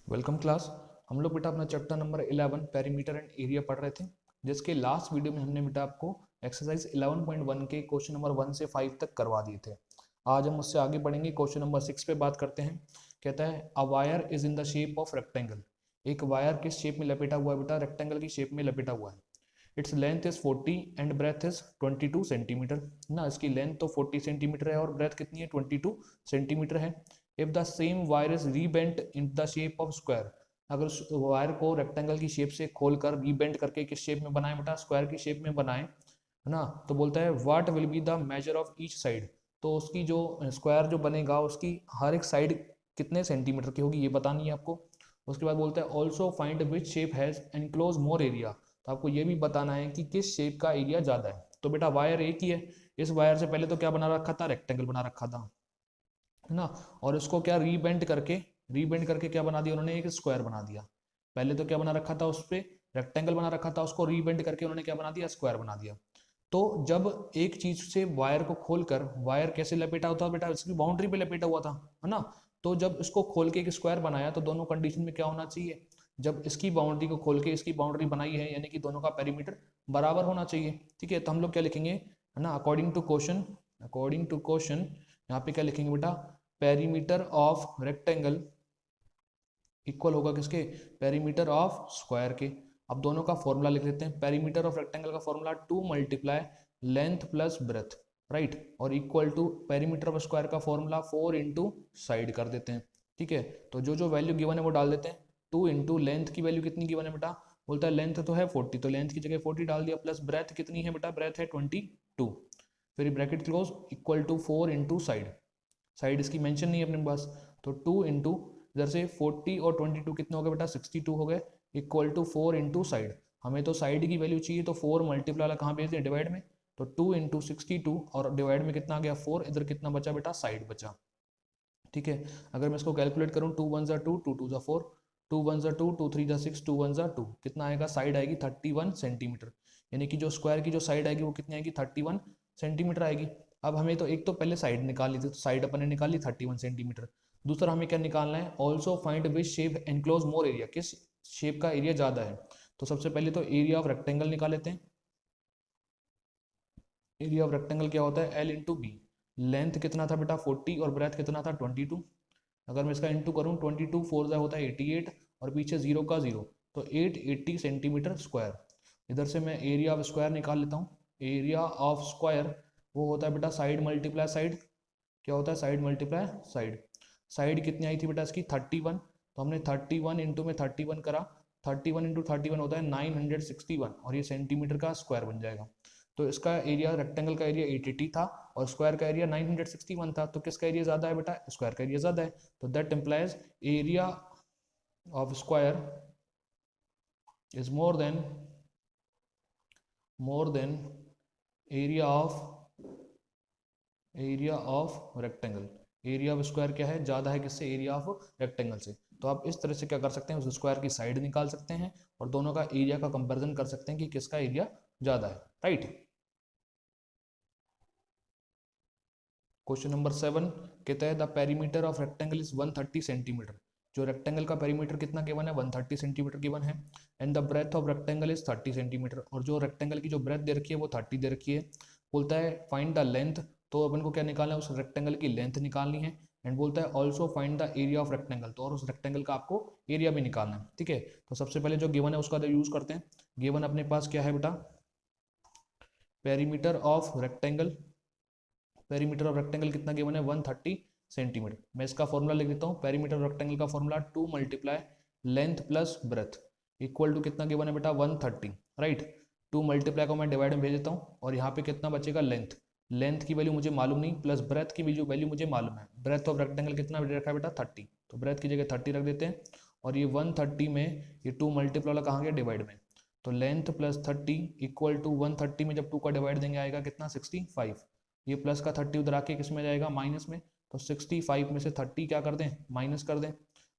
Welcome class. हम लोग बेटा अपना chapter number 11 perimeter and area पढ़ रहे थे, जिसके लास्ट वीडियो में हमने बेटा आपको एक्सरसाइज 11.1 के क्वेश्चन नंबर 1 से 5 तक करवा दिए थे। आज हम उससे आगे बढ़ेंगे, क्वेश्चन नंबर 6 पे बात करते हैं। कहता है a wire is in the shape of rectangle. एक वायर किस शेप में लपेटा हुआ है बेटा? रेक्टेंगल की शेप में लपेटा हुआ है। Its length is 40 and breadth is 22 centimetre ना। इसकी लेंथ तो 40 सेंटीमीटर है और ब्रेथ कितनी है? 22 सेंटीमीटर है। If the same wire is rebent in the shape of square, अगर उस वायर को रेक्टेंगल की शेप से खोलकर रीबेंट करके किस शेप में बनाए बेटा? स्क्वायर की शेप में बनाए, है ना। तो बोलता है what will be the measure of each side. तो उसकी जो स्क्वायर जो बनेगा उसकी हर एक साइड कितने सेंटीमीटर की होगी, ये बतानी है आपको। उसके बाद बोलता है also find which shape has enclose more area. तो आपको ये भी बताना है कि किस शेप का एरिया ज़्यादा है। तो बेटा वायर एक ही है, इस वायर से पहले तो क्या बना रखा था? रेक्टेंगल बना रखा था, है ना। और इसको क्या रीबेंड करके क्या बना दिया उन्होंने? एक स्क्वायर बना दिया। पहले तो क्या बना रखा था? उस पर रेक्टेंगल बना रखा था, उसको रीबेंड करके उन्होंने क्या बना दिया? स्क्वायर बना दिया। तो जब एक चीज से वायर को खोलकर, वायर कैसे लपेटा होता बेटा? इसकी बाउंड्री पे लपेटा हुआ था, है ना। तो जब इसको खोल के एक स्क्वायर बनाया तो दोनों कंडीशन में क्या होना चाहिए? जब इसकी बाउंड्री को खोल के इसकी बाउंड्री बनाई है, यानी कि दोनों का पेरीमीटर बराबर होना चाहिए। ठीक है, तो हम लोग क्या लिखेंगे, है ना, अकॉर्डिंग टू क्वेश्चन यहाँ पे क्या लिखेंगे बेटा? पेरीमीटर ऑफ रेक्टेंगल इक्वल होगा किसके? पेरीमीटर ऑफ स्क्वायर के। अब दोनों का फॉर्मूला लिख लेते हैं। पेरीमीटर ऑफ रेक्टेंगल का formula 2 multiply length plus breadth, right. और equal to perimeter of square का फॉर्मूला 4 इंटू साइड कर देते हैं। ठीक है, तो जो जो वैल्यू गिवन है वो डाल देते हैं। 2 इंटू लेंथ की वैल्यू कितनी गिवन है बेटा? बोलता है लेंथ तो है 40, तो लेंथ की जगह 40 डाल दिया, प्लस ब्रेथ कितनी है बेटा? ब्रेथ है 22। फिर bracket close, equal to 4 into side. Side इसकी मेंशन नहीं है अपने पास, तो 2 इंटू इधर से 40 और 22 कितने हो गए बेटा? 62 हो गए, इक्वल टू 4 इंटू साइड। हमें तो साइड की वैल्यू चाहिए, तो 4 मल्टीप्लाई वाला कहाँ भेज दें? डिवाइड में। तो 2 इंटू 62 और डिवाइड में कितना आ गया? 4। इधर कितना बचा बेटा? साइड बचा। ठीक है, अगर मैं इसको कैलकुलेट करूँ, 2 1 ज़ा 2, 2 2 ज़ा 4, 2 1 ज़ा 2, 2 3 ज़ा 6, 2 1 ज़ा 2, कितना आएगा? साइड आएगी 31 सेंटीमीटर। यानी कि जो स्क्वायर की जो साइड आएगी वो कितनी आएगी? 31 सेंटीमीटर आएगी। अब हमें तो एक तो पहले साइड निकाली थी, तो साइड अपन ने निकाली 31 सेंटीमीटर। दूसरा हमें क्या निकालना है? Also find which shape enclose more area, किस शेप का एरिया ज़्यादा है। तो सबसे पहले तो एरिया ऑफ रेक्टेंगल निकाल लेते हैं। एरिया ऑफ रेक्टेंगल क्या होता है? L into B. लेंथ कितना था बेटा? 40 और ब्रेथ कितना था? 22। अगर मैं इसका इंटू करूँ, 22 4 होता है 88 और पीछे जीरो का जीरो, तो 880 सेंटीमीटर स्क्वायर। इधर से मैं एरिया ऑफ स्क्वायर निकाल लेता हूँ। एरिया ऑफ स्क्वायर वो होता है बेटा साइड मल्टीप्लाई साइड। क्या होता है? Side multiply side. साइड कितनी आई थी बेटा इसकी? 31। तो हमने 31 इंटू में 31 करा, 31 इंटू 31 होता है 961, और ये सेंटीमीटर का स्क्वायर बन जाएगा। तो इसका एरिया, रेक्टेंगल का एरिया 880 था और स्क्वायर का एरिया 961 था। तो किसका एरिया ज़्यादा है बेटा? स्क्वायर का एरिया ज़्यादा है। तो that implies area of square is more than area of rectangle. Area of square क्या है? ज़्यादा है किससे? एरिया ऑफ रेक्टेंगल से। तो आप इस तरह से क्या कर सकते हैं? उस स्क्वायर की साइड निकाल सकते हैं और दोनों का एरिया का कंपैरिजन कर सकते हैं कि किसका एरिया ज़्यादा है, राइट। क्वेश्चन नंबर 7 कहता है the perimeter of rectangle is 130 centimetre. जो रेक्टेंगल का पेरीमीटर कितना गिवन है? 130 सेंटीमीटर गिवन है। And the breadth of rectangle is 30 centimetre, और जो रेक्टेंगल की जो ब्रेथ दे रखी है वो 30 दे रखी है। बोलता है फाइंड द लेंथ। तो अपन को क्या निकालना है? उस रेक्टेंगल की लेंथ निकालनी है। एंड बोलता है also find the area of rectangle, तो और उस रेक्टेंगल का आपको एरिया भी निकालना है। ठीक है, तो सबसे पहले जो गिवन है उसका यूज करते हैं। गिवन अपने पास क्या है बेटा? Perimeter of rectangle. Perimeter of rectangle कितना गिवन है? 130 सेंटीमीटर। मैं इसका फॉर्मूला लिख देता हूँ। पेरीमीटर ऑफ रेक्टेंगल का formula 2 multiply length plus breadth equal to कितना गिवन है बेटा? 130, राइट। 2 मल्टीप्लाई को मैं डिवाइड में भेज देता हूँ और यहाँ पे कितना बचेगा? लेंथ। लेंथ की वैल्यू मुझे मालूम नहीं, प्लस ब्रेथ की वैल्यू मुझे मालूम है। ब्रेथ ऑफ रेक्टेंगल कितना रखा है बेटा? 30, तो ब्रेथ की जगह 30 रख देते हैं। और ये 130 में ये 2 मल्टीप्लाई वाला कहाँ गया? डिवाइड में। तो लेंथ प्लस 30 इक्वल टू 130 में जब 2 का डिवाइड देंगे आएगा कितना? 65। ये प्लस का 30 उधर आके किस में जाएगा? माइनस में। तो 65 में से 30 क्या कर दें? माइनस कर दें।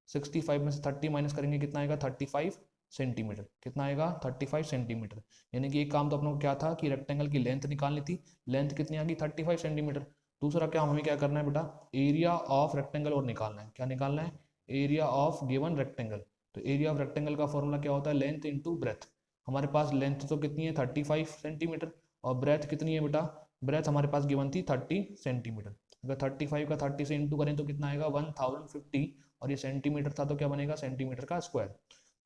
65 में से 30 माइनस करेंगे कितना आएगा? 35 सेंटीमीटर। कितना आएगा? 35 सेंटीमीटर। यानी कि एक काम तो अपने को क्या था कि रेक्टेंगल की लेंथ निकालनी थी। लेंथ कितनी आ गई? 35 सेंटीमीटर। दूसरा क्या हमें क्या करना है बेटा? एरिया ऑफ रेक्टेंगल और निकालना है। क्या निकालना है? Area of given rectangle. तो एरिया ऑफ रेक्टेंगल का फॉर्मूला क्या होता है, लेंथ इंटू ब्रेथ। हमारे पास लेंथ तो कितनी है 35 सेंटीमीटर, और ब्रेथ कितनी है बेटा, ब्रेथ हमारे पास गिवन थी 30 सेंटीमीटर। अगर 35 का 30 से इंटू करें तो कितना आएगा 1050, और ये सेंटीमीटर था तो क्या बनेगा सेंटीमीटर का स्क्वायर।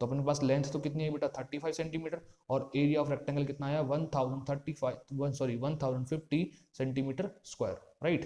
तो अपने पास लेंथ तो कितनी है बेटा 35 सेंटीमीटर, और एरिया ऑफ रेक्टेंगल कितना आया 1050 सेंटीमीटर स्क्वायर, राइट।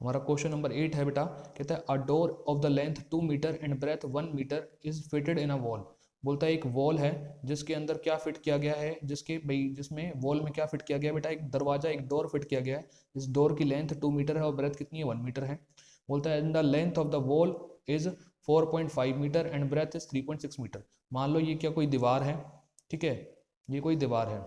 हमारा क्वेश्चन नंबर 8 है बेटा, कहता है a door of the length 2 metre and breadth 1 metre is fitted in a wall. बोलता है एक वॉल है जिसके अंदर क्या फिट किया गया है, जिसमें वॉल में क्या फिट किया गया है बेटा, एक दरवाजा, एक डोर फिट किया गया है। इस डोर की लेंथ 2 मीटर है और ब्रेथ कितनी है 1 मीटर है। बोलता है the length of the wall is 4.5 metre and breadth is 3.6 metre. मान लो ये क्या कोई दीवार है, ठीक है, ये कोई दीवार है,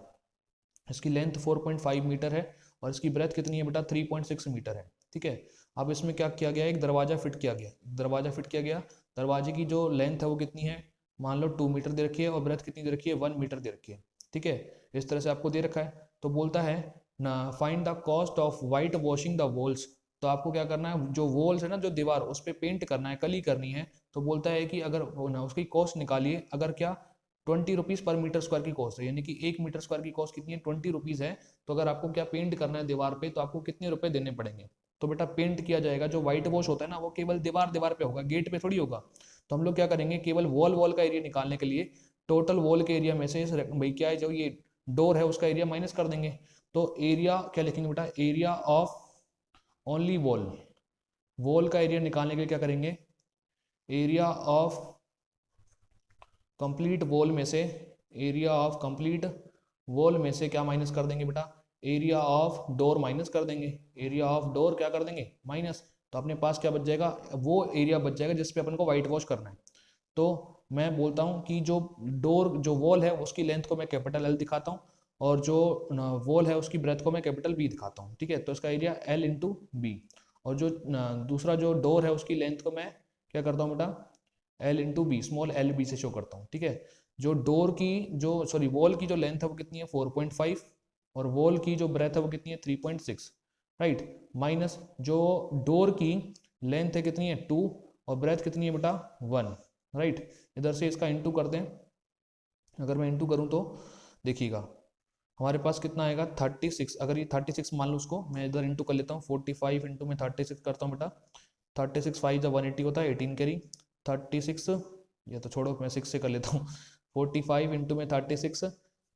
इसकी लेंथ 4.5 मीटर है और इसकी ब्रेथ कितनी है बेटा 3.6 मीटर है, ठीक है। अब इसमें क्या किया गया, एक दरवाजा फिट किया गया, दरवाजा फिट किया गया, दरवाजे की जो लेंथ है वो कितनी है, मान लो 2 मीटर दे रखी है, और ब्रेथ कितनी दे रखी है 1 मीटर दे रखी है, ठीक है। इस तरह से आपको दे रखा है। तो बोलता है ना find the cost of white washing the walls. तो आपको क्या करना है, जो वॉल्स है ना, जो दीवार, उस पर पेंट करना है, कली करनी है। तो बोलता है कि अगर ना उसकी कॉस्ट निकालिए, अगर क्या 20 रुपीज़ पर मीटर स्क्वायर की कॉस्ट है, यानी कि 1 मीटर स्क्वायर की कॉस्ट कितनी है 20 रुपीज़ है। तो अगर आपको क्या पेंट करना है दीवार पे तो आपको कितने रुपए देने पड़ेंगे। तो बेटा पेंट किया जाएगा, जो व्हाइट वॉश होता है ना वो केवल दीवार दीवार पे होगा, गेट पे थोड़ी होगा। तो हम लोग क्या करेंगे, केवल वॉल का एरिया निकालने के लिए टोटल वॉल के एरिया में से भाई क्या है, जो ये डोर है उसका एरिया माइनस कर देंगे। तो एरिया क्या लिखेंगे बेटा, area of only wall, wall का एरिया निकालने के लिए क्या करेंगे, एरिया ऑफ कंप्लीट वॉल में से, एरिया ऑफ कंप्लीट वॉल में से क्या माइनस कर देंगे बेटा, एरिया ऑफ डोर माइनस कर देंगे, एरिया ऑफ डोर क्या कर देंगे माइनस। तो अपने पास क्या बच जाएगा, वो एरिया बच जाएगा जिसपे अपन को व्हाइट वॉश करना है। तो मैं बोलता हूँ कि जो डोर, जो वॉल है उसकी लेंथ को मैं कैपिटल एल दिखाता हूँ, और जो वॉल है उसकी ब्रेथ को मैं कैपिटल बी दिखाता हूँ, ठीक है। तो इसका एरिया एल इंटू बी, और जो दूसरा जो डोर है उसकी लेंथ को मैं क्या करता हूँ बेटा, L into B, small L B से शो करता हूँ, ठीक है। जो डोर की जो सॉरी वॉल की जो लेंथ है वो कितनी है 4.5, और वॉल की जो ब्रेथ है वो कितनी है 3.6, राइट। माइनस जो डोर की लेंथ है कितनी है 2, और ब्रेथ कितनी है बेटा 1, राइट। इधर से इसका इंटू कर दें, अगर मैं इंटू करूँ तो देखिएगा हमारे पास कितना आएगा 36। अगर ये 36 मान लो, उसको मैं इधर इंटू कर लेता हूँ, 45 इंटू में 36 करता हूँ बेटा, 36 5 जब 180 होता है, 18 कैरी 36, ये तो छोड़ो मैं 6 से कर लेता हूँ, 45 इंटू में 36,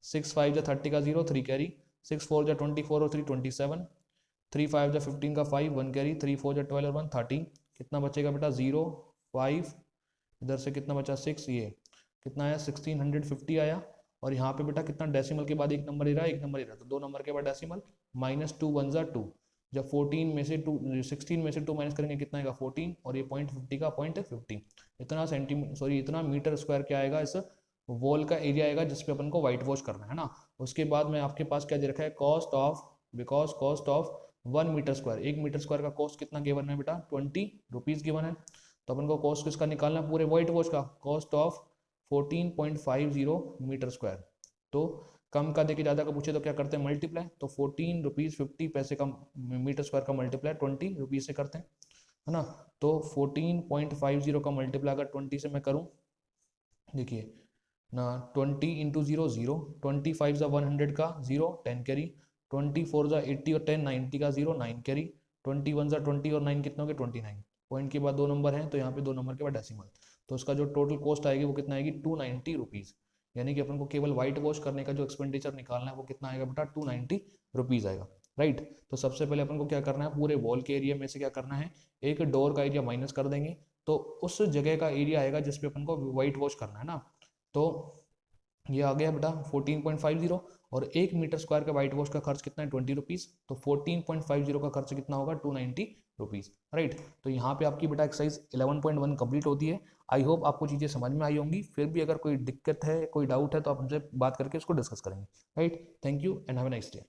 6 5 जा 30 का 0 3 कैरी, 6 4 जा 24 और 3 27, 3 5 जा 15 का 5 1 कैरी, 3 4 जा 12 और 1 13। कितना बचेगा बेटा 0 5, इधर से कितना बचा 6, ये कितना आया 1650 आया। और यहाँ पे बेटा कितना डेसिमल के बाद एक नंबर ही रहा, एक नंबर ही रहा, तो 2 नंबर के बाद डेसिमल, माइनस 2 1 जा 2। जब 14 में से 2 16 में से 2 माइनस करेंगे कितना आएगा 14, और ये 0.50 का 0.50, इतना इतना मीटर स्क्वायर क्या आएगा इस वॉल का एरिया आएगा जिसपे अपन को व्हाइट वॉश करना है ना। उसके बाद में आपके पास क्या दे रखा है, cost of, because cost of 1 metre square, 1 metre square का कॉस्ट कितना गिवन है बेटा 20 रुपीज़ गिवन है। तो अपन को कॉस्ट किसका निकालना है, पूरे व्हाइट वॉश का, कॉस्ट ऑफ 14.50 मीटर स्क्वायर। तो कम का देके ज़्यादा का पूछे तो क्या करते हैं मल्टीप्लाई, तो 14 रुपीज़ 50 पैसे का मीटर स्क्वायर का मल्टीप्लाई 20 रुपीज़ से करते हैं, है ना। तो 14.50 का मल्टीप्लाई अगर 20 से मैं करूँ, देखिए ना 20 इंटू 0 0, 25 जा 100 का 0 10 कैरी, 24 जा 80 और 10 90 का 0 9 कैरी, 21 जा 20 और 9 कितना हो गया 29। पॉइंट के बाद 2 नंबर हैं तो यहाँ पे 2 नंबर के बाद डेसिमल, तो उसका जो टोटल कॉस्ट आएगी वो कितना आएगी 290 रुपीज़। यानी कि अपन को केवल व्हाइट वॉश करने का जो एक्सपेंडिचर निकालना है वो कितना आएगा बेटा 290 रुपीज़ आएगा, राइट। तो सबसे पहले अपन को क्या करना है, पूरे वॉल के एरिया में से क्या करना है, एक डोर का एरिया माइनस कर देंगे, तो उस जगह का एरिया आएगा जिसपे अपन को व्हाइट वॉश करना है ना। तो ये आ गया बेटा 14.50, और 1 मीटर स्क्वायर का व्हाइट वॉश का खर्च कितना है 20 रुपीज़, तो 14.50 का खर्च कितना होगा 290 रुपीज़, राइट। तो यहाँ पे आपकी बेटा एक्सरसाइज 11.1 कंप्लीट होती है। आई होप आपको चीज़ें समझ में आई होंगी, फिर भी अगर कोई दिक्कत है, कोई डाउट है तो आप हमसे बात करके उसको डिस्कस करेंगे, right. Thank you and have a nice day.